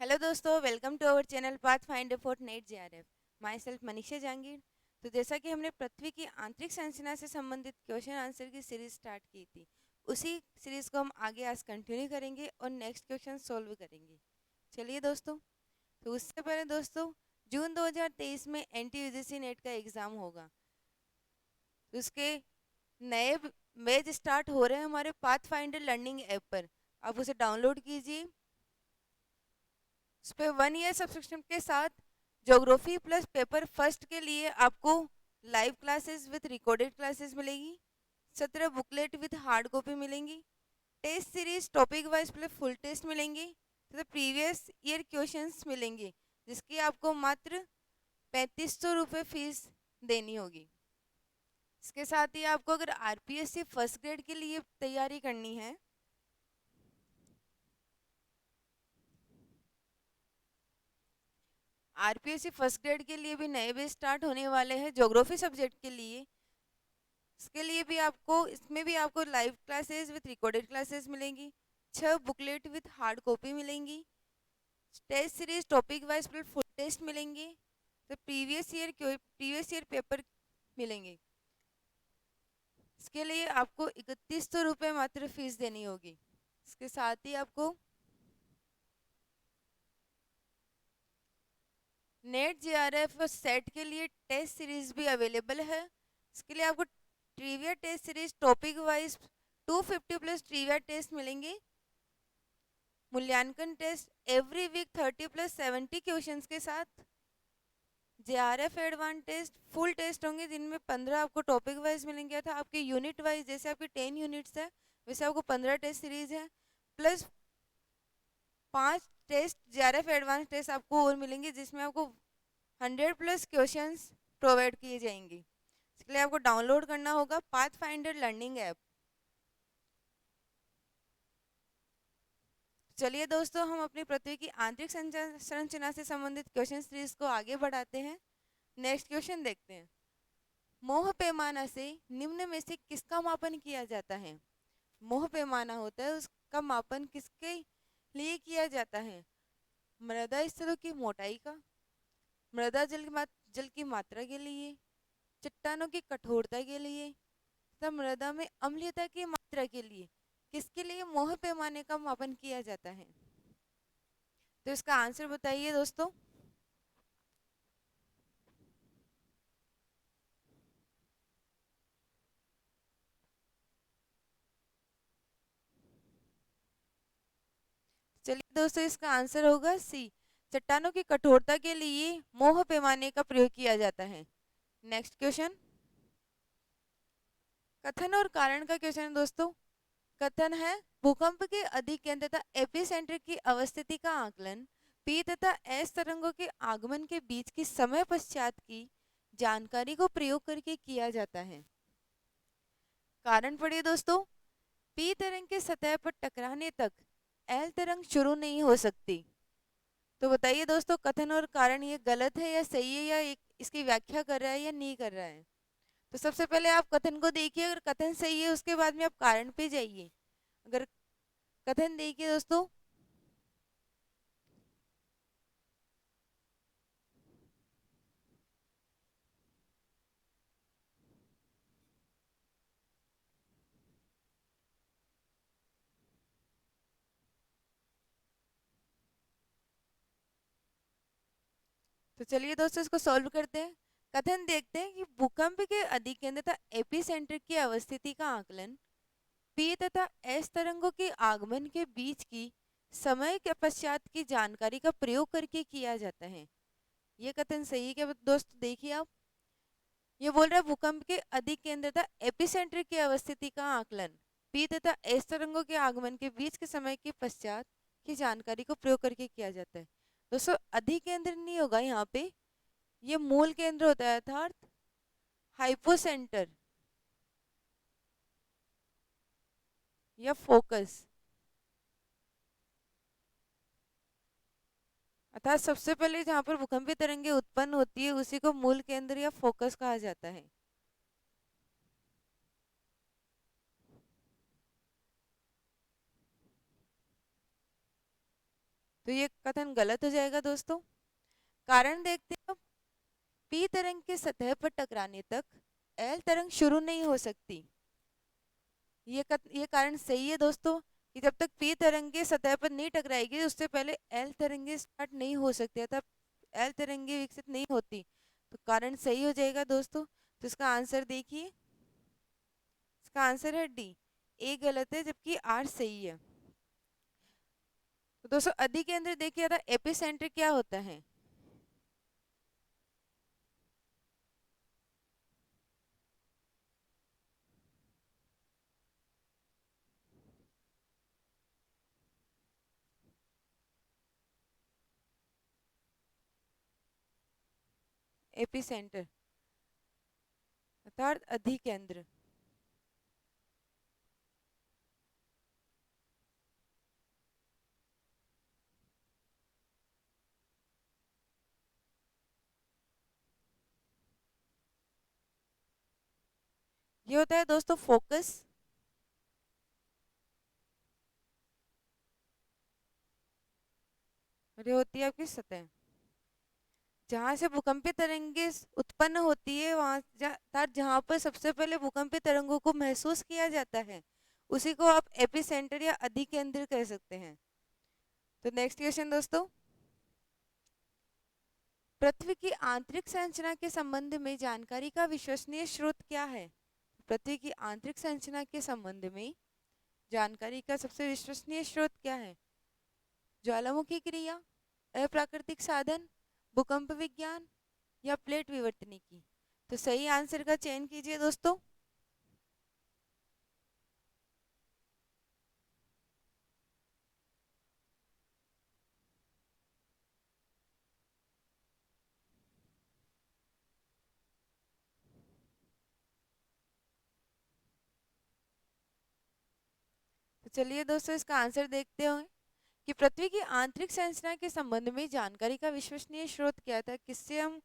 Hello दोस्तों, welcome to our channel path finder for NET JRF. Myself Manisha Jahangir. तो जैसा कि हमने पृथ्वी की आंतरिक संरचना से संबंधित क्वेश्चन आंसर की सीरीज स्टार्ट की थी, उसी सीरीज को हम आगे आज कंटिन्यू करेंगे और नेक्स्ट क्वेश्चन सॉल्व करेंगे। चलिए दोस्तों, तो उससे पहले दोस्तों, जून 2023 में NT UGC नेट का एग्ज़ाम होगा। तो उसके नए बैच स्टार्ट हो रहे हैं हमारे पाथ फाइंडर लर्निंग ऐप पर। आप उसे डाउनलोड कीजिए। उस पर 1 ईयर सब्सक्रिप्शन के साथ ज्योग्राफी प्लस पेपर फर्स्ट के लिए आपको live classes with recorded classes मिलेगी। 17 बुकलेट विद हार्ड कॉपी मिलेंगी। Test series topic wise plus full test मिलेंगे तथा प्रीवियस ईयर क्वेश्चंस मिलेंगे, जिसकी आपको मात्र 3500 रुपये फीस देनी होगी। इसके साथ ही आपको अगर RPSC फर्स्ट ग्रेड के लिए तैयारी करनी है, RPSC फर्स्ट ग्रेड के लिए भी नए बैच स्टार्ट होने वाले हैं ज्योग्राफी सब्जेक्ट के लिए। इसके लिए भी आपको इसमें भी आपको live classes with recorded classes मिलेंगी। 6 बुकलेट विद हार्ड कॉपी मिलेंगी। Test series topic wise full test मिलेंगे। तो प्रीवियस ईयर पेपर मिलेंगे। इसके लिए आपको 3100 रुपये मात्र फीस देनी होगी। इसके साथ ही आपको नेट JRF सेट के लिए टेस्ट सीरीज भी अवेलेबल है। इसके लिए आपको trivia test series topic wise 250 plus trivia test मिलेंगे। मूल्यांकन test every week 30 plus 70 questions के साथ। JRF advance test full test होंगे, जिनमें 15 आपको टॉपिक वाइज मिलेंगे था। आपके यूनिट वाइज जैसे आपकी 10 यूनिट्स है, वैसे आपको 15 टेस्ट सीरीज है, plus 5 test JRF advance test आपको और मिलेंगे, जिसमें आपको 100 प्लस क्वेश्चंस प्रोवाइड किए जाएंगे। इसके लिए आपको डाउनलोड करना होगा पाथ फाइंडर लर्निंग ऐप। चलिए दोस्तों, हम अपनी पृथ्वी की आंतरिक संरचना से संबंधित क्वेश्चन सीरीज को आगे बढ़ाते हैं। नेक्स्ट क्वेश्चन देखते हैं। मोह पैमाना से निम्न में से किसका मापन किया जाता है? मोह पैमाना होता है, उसका मापन किसके लिए किया जाता है? मृदा स्तरों की मोटाई का, मृदा जल की मात्रा के लिए, चट्टानों की कठोरता के लिए, तथा मृदा में अम्लीयता की मात्रा के लिए किसके लिए मोह पैमाने का मापन किया जाता है? तो इसका आंसर बताइए दोस्तों। चलिए दोस्तों, इसका आंसर होगा सी। चट्टानों की कठोरता के लिए मोह पैमाने का प्रयोग किया जाता है। नेक्स्ट क्वेश्चन, कथन और कारण का क्वेश्चन है दोस्तों। कथन है, भूकंप के अधिकेंद्र तथा एपिसेंटर की अवस्थिति का आकलन पी तथा एस तरंगों के आगमन के बीच की समय पश्चात की जानकारी को प्रयोग करके किया जाता है। कारण पढ़िए दोस्तों। पी तरंग के सतह पर टकराने तक एल तरंग शुरू नहीं हो सकती। तो बताइए दोस्तों, कथन और कारण ये गलत है या सही है, या इसकी व्याख्या कर रहा है या नहीं कर रहा है? तो सबसे पहले आप कथन को देखिए, अगर कथन सही है उसके बाद में आप कारण पे जाइए। अगर कथन देखिए दोस्तों, तो चलिए दोस्तों इसको सॉल्व करते हैं। कथन देखते हैं कि भूकंप के अधिकेंद्र तथा एपिसेंटर की अवस्थिति का आकलन पी तथा एस तरंगों के आगमन के बीच की समय के पश्चात की जानकारी का प्रयोग करके किया जाता है। ये कथन सही है क्या दोस्तों? देखिए आप, ये बोल रहा है भूकंप के अधिकेंद्र तथा एपिसेंटर की अवस्थिति का आकलन पी तथा एस तरंगों के आगमन के बीच के समय के पश्चात की जानकारी को प्रयोग करके किया जाता है। दोस्तों, अधिकेंद्र नहीं होगा यहाँ पे, ये मूल केंद्र होता है, अर्थात हाइपोसेंटर या फोकस। अर्थात सबसे पहले जहाँ पर भूकंपीय तरंगे उत्पन्न होती है उसी को मूल केंद्र या फोकस कहा जाता है। तो ये कथन गलत हो जाएगा दोस्तों। कारण देखते हैं, पी तरंग के सतह पर टकराने तक एल तरंग शुरू नहीं हो सकती। ये कारण सही है दोस्तों कि जब तक पी तरंगे सतह पर नहीं टकराएगी उससे पहले एल तरंगे स्टार्ट नहीं हो सकती, अतः एल तरंगे विकसित नहीं होती। तो कारण सही हो जाएगा दोस्तों। तो इसका आंसर देखिए, इसका आंसर है डी, ए गलत है जबकि आर सही है। तो दोस्तों अधिकेंद्र देखिए था, एपिसेंटर क्या होता है? एपिसेंटर अर्थात अधिकेंद्र। ये होता है दोस्तों फोकस। और ये होती है आपकी सतह। जहां से भूकंपीय तरंगे उत्पन्न होती है वहां जहां पर सबसे पहले भूकंपीय तरंगों को महसूस किया जाता है उसी को आप एपिसेंटर या अधिकेंद्र कह सकते हैं। तो नेक्स्ट क्वेश्चन दोस्तों, पृथ्वी की आंतरिक संरचना के संबंध में जानकारी का विश्वसनीय स्रोत क्या है? पृथ्वी की आंतरिक संरचना के संबंध में जानकारी का सबसे विश्वसनीय स्रोत क्या है? ज्वालामुखी क्रिया, अप्राकृतिक साधन, भूकंप विज्ञान या प्लेट विवर्तनिकी। तो सही आंसर का चयन कीजिए दोस्तों। तो चलिए दोस्तों इसका आंसर देखते हैं कि पृथ्वी की आंतरिक संरचना के संबंध में जानकारी का विश्वसनीय स्रोत क्या था, किससे हम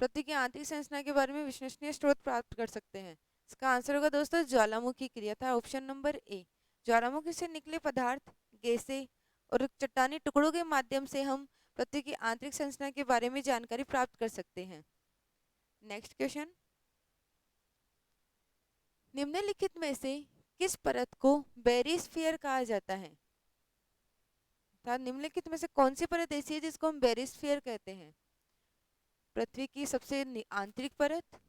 पृथ्वी की आंतरिक संरचना के बारे में विश्वसनीय स्रोत प्राप्त कर सकते हैं। इसका आंसर होगा दोस्तों ज्वालामुखी क्रिया था, ऑप्शन नंबर ए। ज्वालामुखी से निकले पदार्थ, गैसें और चट्टानी टुकड़ों के माध्यम से हम पृथ्वी की आंतरिक संरचना के बारे में जानकारी प्राप्त कर सकते हैं। नेक्स्ट क्वेश्चन, निम्नलिखित में से किस परत को बेरिस्फीयर कहा जाता है? निम्नलिखित में से कौन सी परत ऐसी है जिसको हम बेरिस्फीयर कहते हैं? पृथ्वी की सबसे आंतरिक परत,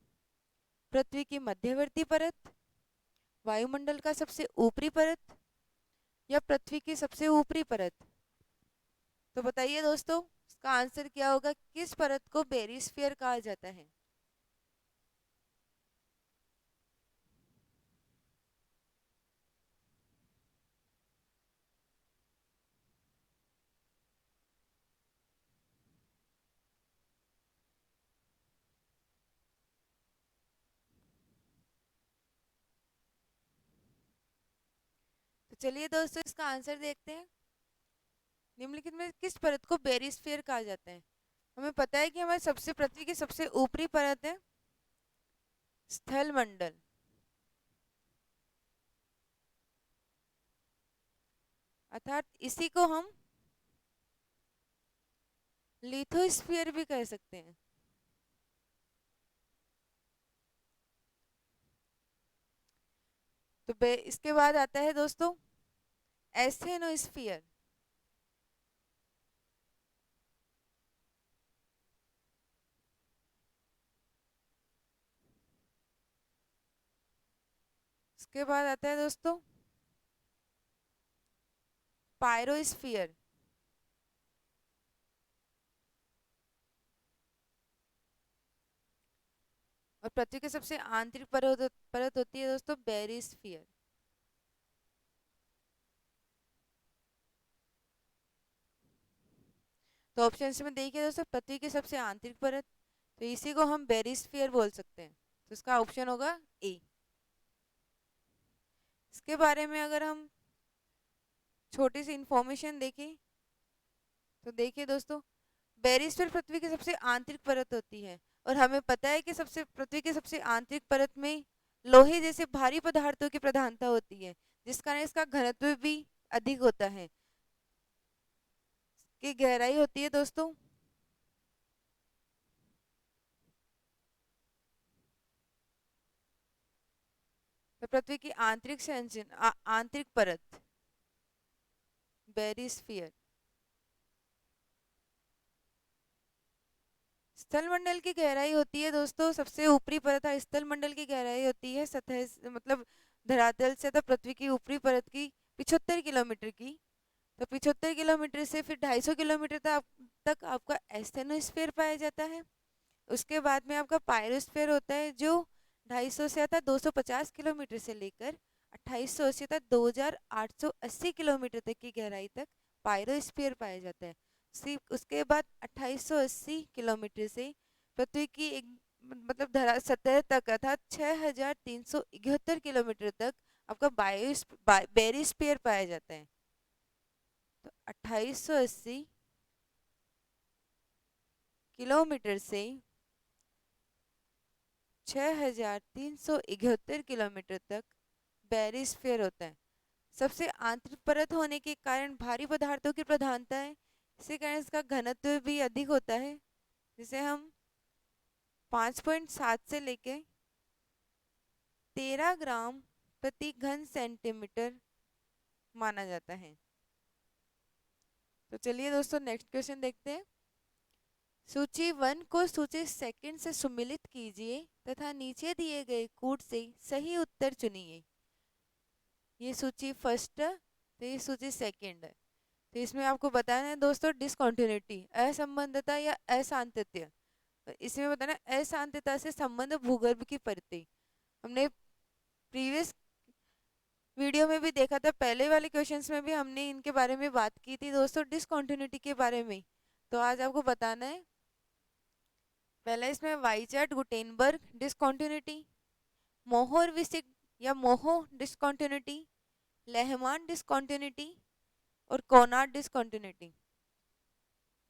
पृथ्वी की मध्यवर्ती परत, वायुमंडल का सबसे ऊपरी परत या पृथ्वी की सबसे ऊपरी परत? तो बताइए दोस्तों इसका आंसर क्या होगा, किस परत को बेरिस्फीयर कहा जाता है? तो चलिए दोस्तों इसका आंसर देखते हैं। निम्नलिखित में किस परत को बेरिस्फीयर कहा जाता है? हमें पता है कि हमारे सबसे पृथ्वी की सबसे ऊपरी परत है स्थल मंडल, अर्थात इसी को हम लिथोस्फीयर भी कह सकते हैं। तो इसके बाद आता है दोस्तों एस्थेनोस्फीयर। इसके बाद आता है दोस्तों पायरोस्फीयर। और पृथ्वी की सबसे आंतरिक परत होती है दोस्तों बेरिस्फीयर। तो ऑप्शन में देखिए दोस्तों पृथ्वी की सबसे आंतरिक परत, तो इसी को हम बेरिस्फीयर बोल सकते हैं। तो इसका ऑप्शन होगा ए। इसके बारे में अगर हम छोटी सी इंफॉर्मेशन देखें तो देखिए दोस्तों बेरिस्फीयर पृथ्वी की सबसे आंतरिक परत होती है और हमें पता है कि सबसे पृथ्वी की सबसे आंतरिक परत में लोहे जैसे भारी पदार्थों की प्रधानता होती है जिस कारण इसका घनत्व भी अधिक होता है। की गहराई होती है दोस्तों, तो पृथ्वी की आंतरिक संरचना, आंतरिक परत, बेरिस्फीयर। स्थल मंडल की गहराई होती है दोस्तों, सबसे ऊपरी परत है स्थल मंडल की गहराई होती है सतह मतलब धरातल से तो पृथ्वी की ऊपरी परत की 75 किलोमीटर की। तो 75 किलोमीटर से फिर 250 किलोमीटर तक आपका एस्थेनोस्फीयर पाया जाता है। उसके बाद में आपका पायरोस्फीयर होता है जो 250 से आता है 250 किलोमीटर से लेकर 2880 तक 2880 किलोमीटर तक की गहराई तक पायरोस्फीयर पाया जाता है। सिर्फ उसके बाद 2880 किलोमीटर से पृथ्वी की एक मतलब धरा सतह तक अर्थात 6371 किलोमीटर तक आपका बेरिस्फीयर पाया जाता है। तो 2880 किलोमीटर से 6371 किलोमीटर तक बेरिस्फीयर होता है। सबसे आंतरिक परत होने के कारण भारी पदार्थों की प्रधानता है, इसी कारण इसका घनत्व भी अधिक होता है, जिसे हम 5.7 से लेके 13 ग्राम प्रति घन सेंटीमीटर माना जाता है। तो चलिए दोस्तों नेक्स्ट क्वेश्चन देखते हैं। सूची 1 को सूची सेकंड से सुमिलित कीजिए तथा नीचे दिए गए कूट से सही उत्तर चुनिए। ये सूची फर्स्ट है, तो ये सूची सेकंड है। तो इसमें आपको बताना है दोस्तों डिसकंटिन्यूटी, असंबद्धता या अशांतत्य। तो इसमें बताना अशांतता से संबंध भूगर्भ की परतें। हमने प्रीवियस वीडियो में भी देखा था, पहले वाले क्वेश्चंस में भी हमने इनके बारे में बात की थी दोस्तों, डिसकंटिन्यूटी के बारे में। तो आज आपको बताना है पहला इसमें वाइचार्ट गुटेनबर्ग डिसकंटिन्यूटी, मोहर विसिक या मोहो डिसकंटिन्यूटी, लेहमान डिसकंटिन्यूटी और कोनार्ड डिसकंटिन्यूटी।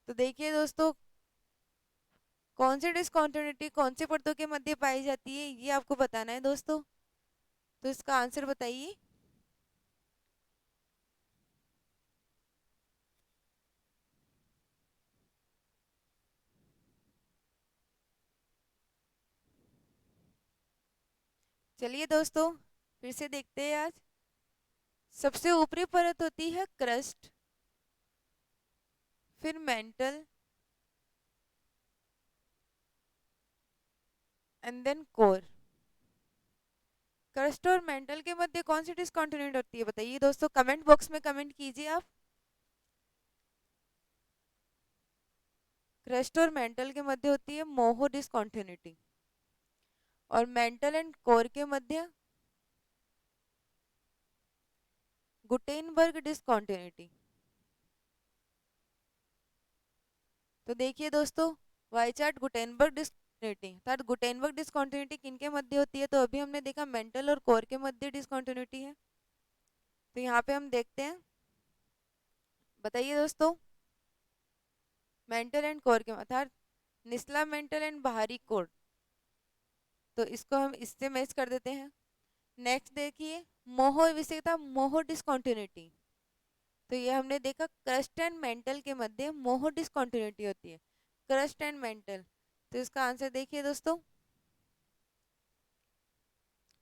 तो देखिए दोस्तों कौन सी डिसकंटिन्यूटी कौन से परतों के मध्य पाई जाती है ये आपको बताना है दोस्तों। तो इसका आंसर बताइए। चलिए दोस्तों फिर से देखते हैं आज। सबसे ऊपरी परत होती है क्रस्ट, फिर mantle and then core. Crust और मेंटल के मध्य कौन सी डिसकंटिन्यूटी होती है बताइए दोस्तों, कमेंट बॉक्स में कमेंट कीजिए आप। क्रस्ट और मेंटल के मध्य होती है मोहो डिसकंटिन्यूटी और मेंटल एंड कोर के मध्य गुटेनबर्ग डिसकंटिन्यूटी। तो देखिए दोस्तों वाइचार्ट गुटेनबर्ग डिसकंटिन्यूटी अर्थात गुटेनबर्ग डिसकंटिन्यूटी किनके मध्य होती है, तो अभी हमने देखा मेंटल और कोर के मध्य डिसकंटिन्यूटी है। तो यहाँ पे हम देखते हैं, बताइए दोस्तों मेंटल एंड कोर के अर्थात निचला मेंटल एंड बाहरी कोर, तो इसको हम इससे मैच कर देते हैं। नेक्स्ट देखिए मोहो विशेषता मोहो डिसकंटिन्यूटी, तो ये हमने देखा क्रस्ट एंड मेंटल के मध्य मोहो डिसकंटिन्यूटी होती है, क्रस्ट एंड मेंटल। तो इसका आंसर देखिए दोस्तों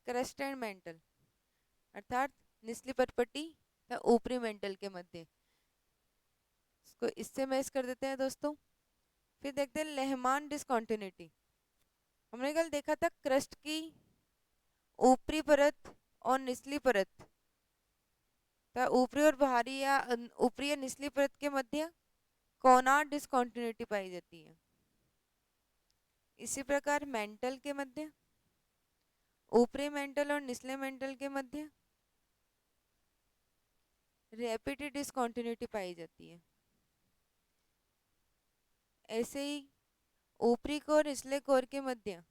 क्रस्ट एंड मेंटल अर्थात निचली पटपटी या ऊपरी मेंटल के मध्य, इसको इससे मैच कर देते हैं दोस्तों। फिर देखते हैं लेहमान डिसकंटिन्यूटी। हमने कल देखा था क्रस्ट की ऊपरी परत और निचली परत, तो ऊपरी और बाहरी या ऊपरी या निचली परत के मध्य कोनार्ड डिसकंटिन्यूटी पाई जाती है। इसी प्रकार मेंटल के मध्य, ऊपरी मेंटल और निचले मेंटल के मध्य रैपिड डिसकंटिन्यूटी पाई जाती है। ऐसे ही ऊपरी कोर निचले कोर के मध्य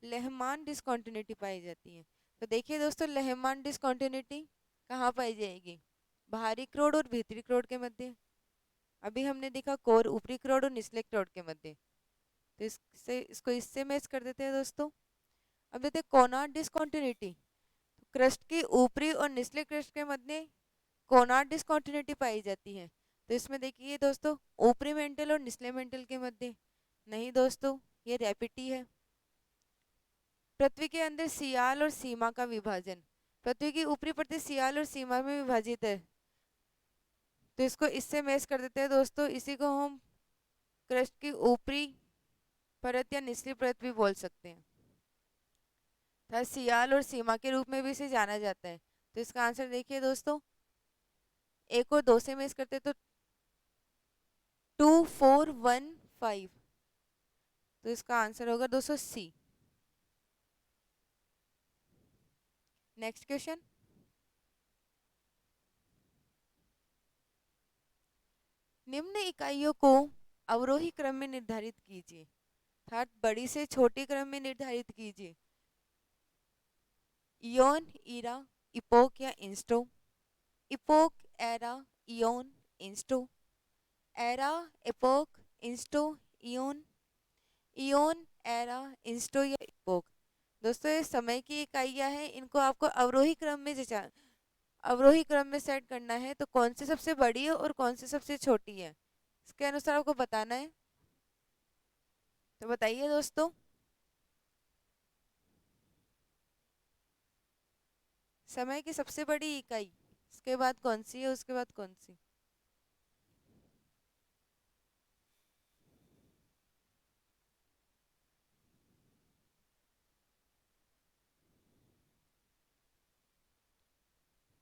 लेहमान डिसकंटिन्यूटी पाई जाती है। तो देखिए दोस्तों लेहमान डिसकंटिन्यूटी कहाँ पाई जाएगी, बाहरी क्रोड और भीतरी क्रोड के मध्य। अभी हमने देखा कोर ऊपरी क्रोड और निचले क्रोड के मध्य, तो इसको इससे मैच कर देते हैं दोस्तों। अब देखते हैं कोनार्ड डिसकंटिन्यूटी, तो क्रस्ट की ऊपरी और निचले क्रस्ट के मध्य कोनार्ड डिस्कंटिन्यूटी पाई जाती है। तो इसमें देखिए दोस्तों, ऊपरी मेंटल और निचले मेंटल के मध्य नहीं दोस्तों, ये रैपिटी है। पृथ्वी के अंदर सियाल और सीमा का विभाजन, पृथ्वी की ऊपरी परत सियाल और सीमा में विभाजित है, तो इसको इससे मैच कर देते हैं दोस्तों। इसी को हम क्रस्ट की ऊपरी परत या निचली परत भी बोल सकते हैं, तथा सियाल और सीमा के रूप में भी इसे जाना जाता है। तो इसका आंसर देखिए दोस्तों, ए को 2 से मैच करते तो 2415, तो इसका आंसर होगा दोस्तों सी। नेक्स्ट क्वेश्चन, निम्न इकाइयों को अवरोही क्रम में निर्धारित कीजिए, अर्थात बड़ी से छोटी क्रम में निर्धारित कीजिए। इयोन, ईरा, इपोक या इंस्टो, इपोक, एरा, इयोन, इंस्टो, एरा, एपोक, इंस्टो, इयोन, इयोन, एरा, इंस्टो या इपोक। दोस्तों ये समय की इकाइयां हैं, इनको आपको अवरोही क्रम में सेट करना है। तो कौन सी सबसे बड़ी है और कौन सी सबसे छोटी है, इसके अनुसार आपको बताना है। तो बताइए दोस्तों, समय की सबसे बड़ी इकाई, उसके बाद कौन सी है, उसके बाद कौन सी।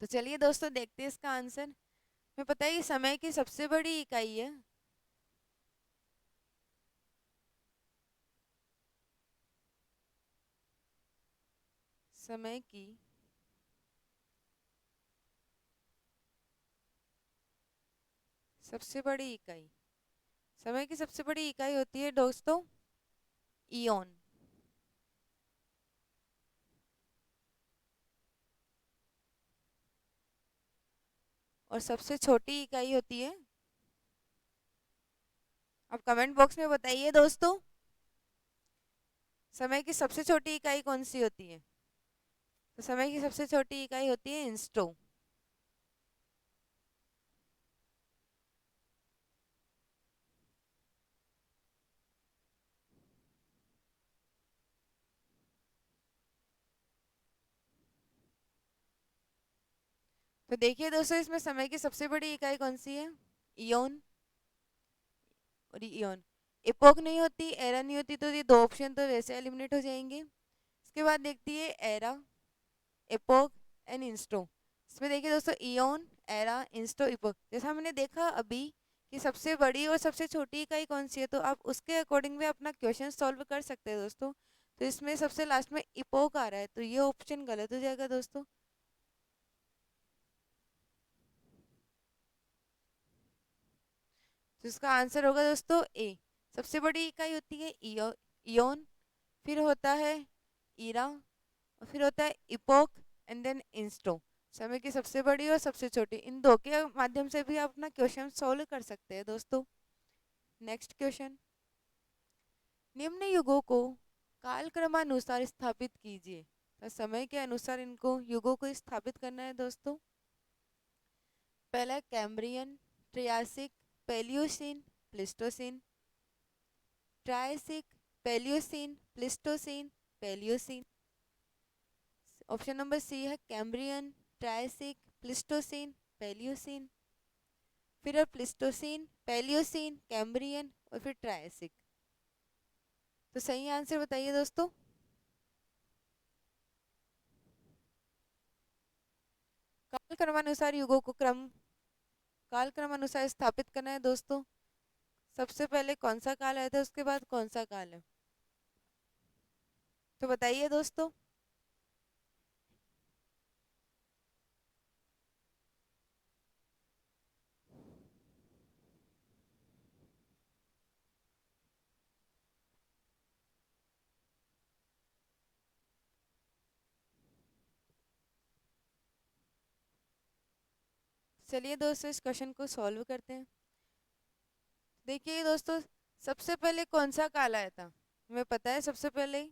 तो चलिए दोस्तों देखते हैं इसका आंसर। हमें पता है कि समय की सबसे बड़ी इकाई है समय की सबसे बड़ी इकाई, समय की सबसे बड़ी इकाई होती है दोस्तों इयोन, और सबसे छोटी इकाई होती है, आप कमेंट बॉक्स में बताइए दोस्तों, समय की सबसे छोटी इकाई कौन सी होती है। तो समय की सबसे छोटी इकाई होती है इंस्टो। तो देखिए दोस्तों, इसमें समय की सबसे बड़ी इकाई कौन सी है, इयोन और इयोन। इपोक नहीं होती, एरा नहीं होती, तो ये 2 ऑप्शन तो वैसे एलिमिनेट हो जाएंगे। इसके बाद देखती है एरा, एपोक एंड इंस्टो। इसमें देखिए दोस्तों, इयोन, एरा, इंस्टो, इपोक, जैसा हमने देखा अभी कि सबसे बड़ी और सबसे छोटी इकाई कौन सी है, तो आप उसके अकॉर्डिंग भी अपना क्वेश्चन सॉल्व कर सकते हैं दोस्तों। तो इसमें सबसे लास्ट में इपोक आ रहा है, तो ये ऑप्शन गलत हो जाएगा दोस्तों। तो इसका आंसर होगा दोस्तों ए। सबसे बड़ी इकाई होती है इयोन, फिर होता है ईरा, और फिर होता है इपोक एंड देन इंस्टो। समय की सबसे बड़ी और सबसे छोटी, इन 2 के माध्यम से भी आप अपना क्वेश्चन सॉल्व कर सकते हैं दोस्तों। नेक्स्ट क्वेश्चन, निम्न युगों को कालक्रमानुसार स्थापित कीजिए। तो समय के अनुसार इनको युगों को स्थापित करना है दोस्तों। पहला Cambrian, Triassic, Paleocene, Pleistocene, Triassic, Paleocene, Pleistocene, Paleocene. Option number C है कैम्ब्रियन, ट्रायसिक, प्लिस्टोसिन, पेलियोसिन, फिर प्लिस्टोसिन, पेलियोसिन, कैम्ब्रियन और फिर ट्रायसिक। तो सही आंसर बताइए दोस्तों। काल क्रमानुसार स्थापित करना है दोस्तों। सबसे पहले कौन सा काल आया था, उसके बाद कौन सा काल है, तो बताइए दोस्तों। चलिए दोस्तों इस क्वेश्चन को सॉल्व करते हैं। देखिए दोस्तों, सबसे पहले कौन सा काल आया था, हमें पता है सबसे पहले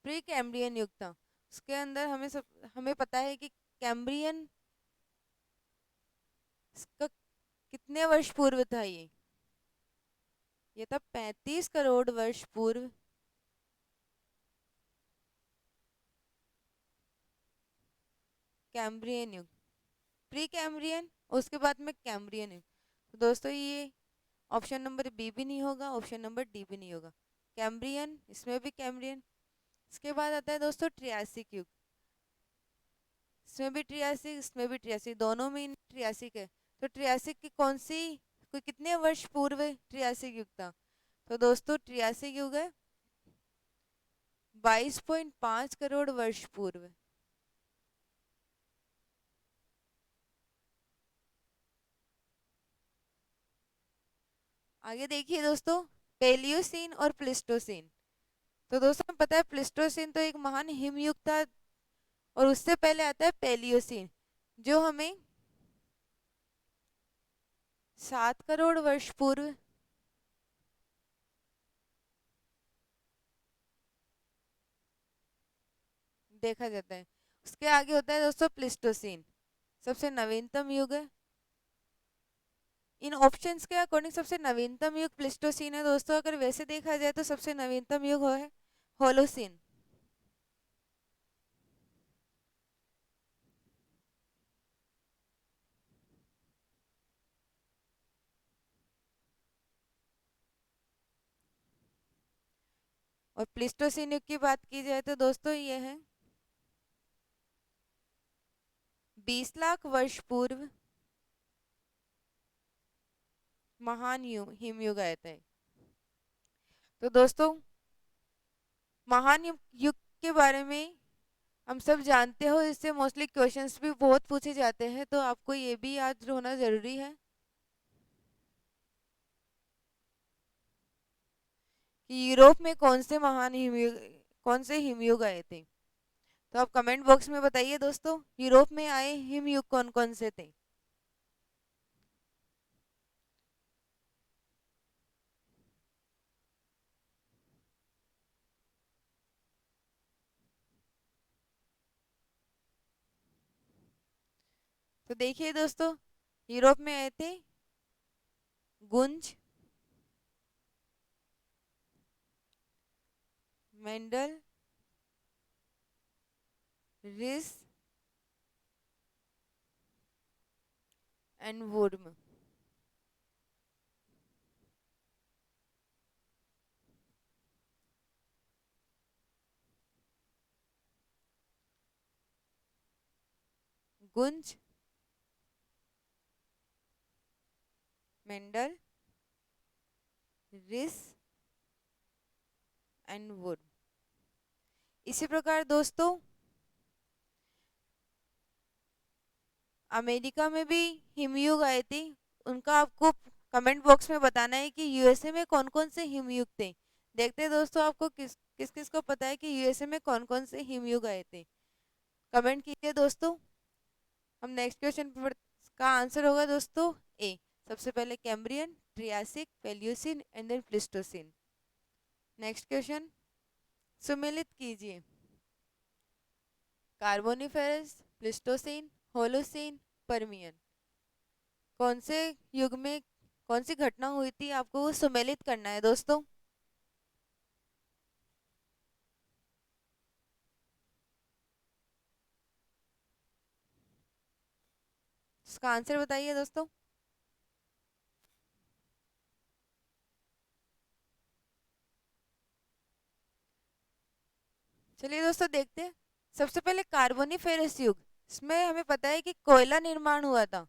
प्री कैम्ब्रियन युग था। उसके अंदर हमें पता है कि कैम्ब्रियन इसका कितने वर्ष पूर्व था ये था 35 करोड़ वर्ष पूर्व। कैम्ब्रियन युग, प्री कैम्ब्रियन, उसके बाद में कैम्ब्रियन युग। तो दोस्तों ये ऑप्शन नंबर बी भी नहीं होगा, ऑप्शन नंबर डी भी नहीं होगा। कैम्ब्रियन, इसमें भी कैम्ब्रियन। इसके बाद आता है दोस्तों ट्रियासिक युग। इसमें भी ट्रियासिक, इसमें भी ट्रियासिक, दोनों में ट्रियासिक है। तो ट्रियासिक की कौन सी, कोई कितने वर्ष पूर्व ट्रियासिक युग था? तो दोस्तों ट्रियासिक युग है 22.5 करोड़ वर्ष पूर्व। आगे देखिए दोस्तों, पेलियोसीन और प्लिस्टोसीन। तो दोस्तों हमें पता है प्लिस्टोसीन तो एक महान हिमयुग था, और उससे पहले आता है पेलियोसीन, जो हमें 7 करोड़ वर्ष पूर्व देखा जाता है। उसके आगे होता है दोस्तों प्लिस्टोसीन, सबसे नवीनतम युग है। इन ऑप्शंस के अकॉर्डिंग सबसे नवीनतम युग प्लिस्टोसीन है दोस्तों। अगर वैसे देखा जाए तो सबसे नवीनतम युग है होलोसीन। और प्लिस्टोसीन युग की बात की जाए तो दोस्तों ये है 20 लाख वर्ष पूर्व महान हिमयुग आया था। तो दोस्तों महान युग के बारे में हम सब जानते हो, इससे मोस्टली क्वेश्चंस भी बहुत पूछे जाते हैं, तो आपको ये भी याद होना जरूरी है कि यूरोप में कौन से महान हिमयुग, कौन से हिमयुग आए थे। तो आप कमेंट बॉक्स में बताइए दोस्तों, यूरोप में आए हिमयुग कौन कौन से थे। तो देखिए दोस्तों, यूरोप में आए थे गुंज, मेंडल, रिस एंड वुर्म। गुंज, मेंडल, रिस एंड वुर्म। इसी प्रकार दोस्तों अमेरिका में भी हिमयुग आए थे, उनका आपको कमेंट बॉक्स में बताना है कि यूएसए में कौन कौन से हिमयुग थे। देखते हैं दोस्तों आपको किस किस किस को पता है कि यूएसए में कौन कौन से हिमयुग आए थे। कमेंट कीजिए दोस्तों। हम नेक्स्ट क्वेश्चन पर का आंसर होगा दोस्तों ए। सबसे पहले Cambrian, Triassic, Paleocene and then Pleistocene. Next question सुमेलित कीजिए। कार्बोनिफेरस, प्लिस्टोसिन, होलोसिन, परमियन, कौन से युग में कौन सी घटना हुई थी, आपको वो सुमेलित करना है दोस्तों। इसका आंसर बताइए दोस्तों। चलिए दोस्तों देखते हैं। सबसे पहले कार्बोनिफेरस युग, इसमें हमें पता है कि कोयला निर्माण हुआ था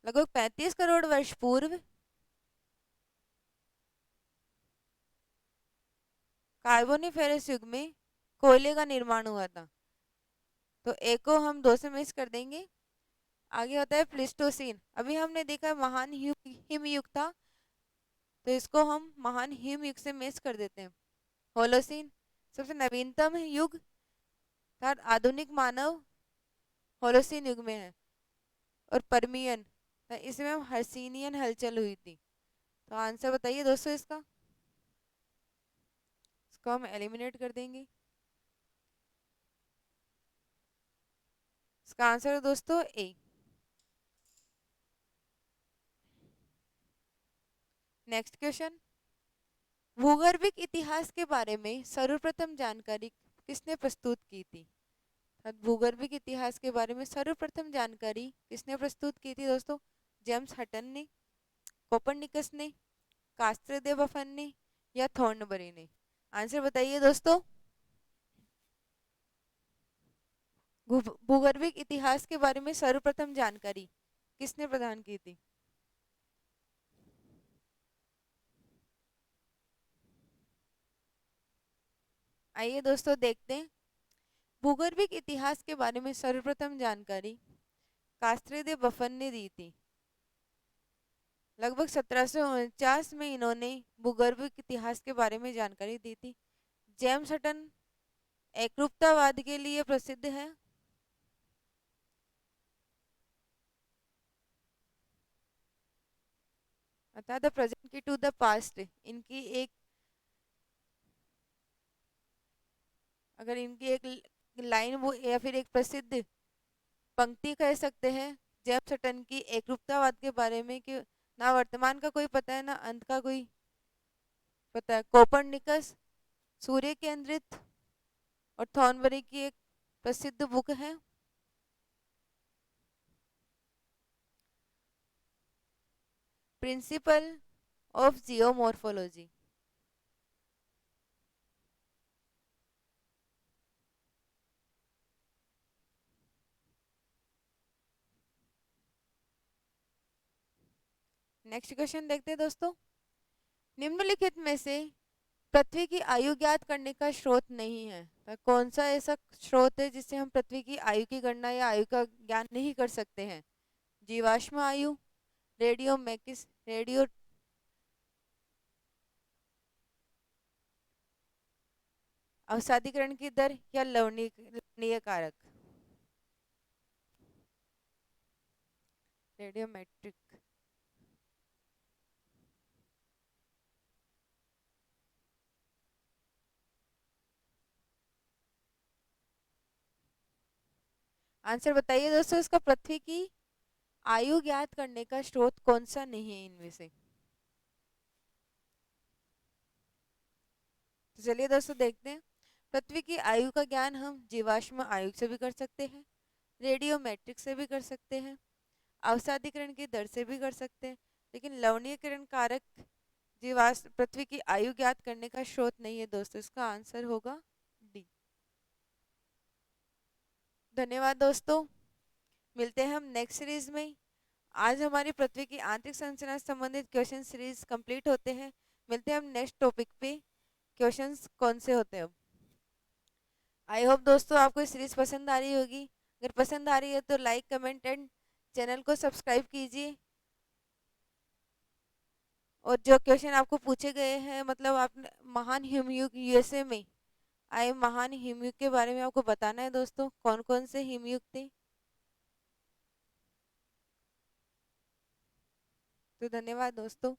लगभग 35 करोड़ वर्ष पूर्व। कार्बोनिफेरस युग में कोयले का निर्माण हुआ था, तो एक को हम दो से मिस कर देंगे। आगे होता है प्लिस्टोसिन, अभी हमने देखा महान हिमयुग था, तो इसको हम महान हिमयुग से मिस कर देते हैं। होलोसिन सबसे नवीनतम युग था, आधुनिक मानव होलोसिन युग में है। और परमियन, इसमें हर्सिनियन हलचल हुई थी। तो आंसर बताइए दोस्तों इसका। इसको हम एलिमिनेट कर देंगे। इसका आंसर है दोस्तों ए। नेक्स्ट क्वेश्चन, भूगर्भिक इतिहास के बारे में सर्वप्रथम जानकारी किसने प्रस्तुत की थी? भूगर्भिक इतिहास के बारे में सर्वप्रथम जानकारी किसने प्रस्तुत की थी दोस्तों? जेम्स हटन ने, कोपरनिकस ने, कास्त्र दे बफन ने या थॉर्नबरी ने? आंसर बताइए दोस्तों। भूगर्भिक इतिहास के बारे में सर्वप्रथम जानकारी किसने प्रदान की थी? आइए दोस्तों देखते हैं। भूगर्भिक इतिहास के बारे में सर्वप्रथम जानकारी कास्त्रे दे बफन ने दी थी। लगभग 1749 में इन्होंने भूगर्भिक इतिहास के बारे में जानकारी दी थी। जेम्स हटन एकरूपतावाद के लिए प्रसिद्ध है। अर्थात द प्रेजेंट की टू द पास्ट, इनकी एक, अगर इनकी एक लाइन वो या फिर एक प्रसिद्ध पंक्ति कह सकते हैं जेम्स हटन की एकरूपतावाद के बारे में कि ना वर्तमान का कोई पता है ना अंत का कोई पता है। कोपरनिकस सूर्य केंद्रित और थॉर्नबरी की एक प्रसिद्ध बुक है। Principle of geomorphology. Next question देखते हैं दोस्तों, निम्नलिखित में से पृथ्वी की आयु ज्ञात करने का स्रोत नहीं है, तो कौन सा ऐसा स्रोत है जिससे हम पृथ्वी की आयु की गणना या आयु का ज्ञान नहीं कर सकते हैं? जीवाश्म आयु, रेडियो मैकिस, रेडियो अवसादीकरण की दर या लवणीय कारक? रेडियोमेट्रिक। आंसर बताइए दोस्तों, इसका पृथ्वी की आयु ज्ञात करने का स्रोत कौन सा नहीं है इनमें से? तो चलिए दोस्तों देखते हैं। पृथ्वी की आयु का ज्ञान हम जीवाश्म आयु से भी कर सकते हैं, रेडियोमेट्रिक से भी कर सकते हैं, अवसादीकरण की दर से भी कर सकते हैं, लेकिन लवणीकरण कारक जीवाश्म पृथ्वी की आयु ज्ञात करने का स्रोत नहीं है दोस्तों। इसका आंसर होगा डी। धन्यवाद दोस्तों, मिलते हैं हम नेक्स्ट सीरीज में। आज हमारी पृथ्वी की आंतरिक संरचना से संबंधित क्वेश्चन सीरीज कंप्लीट होते हैं। मिलते हैं हम नेक्स्ट टॉपिक पे, क्वेश्चंस कौन से होते हैं। आई होप दोस्तों आपको सीरीज पसंद आ रही होगी। अगर पसंद आ रही है तो लाइक कमेंट एंड चैनल को सब्सक्राइब कीजिए। और जो क्वेश्चन आपको पूछे गए हैं, मतलब आपने महान हिमयुग यूएसए में आए महान हिमयुग के बारे में आपको बताना है दोस्तों, कौन कौन से हिमयुग थे। तो धन्यवाद दोस्तों।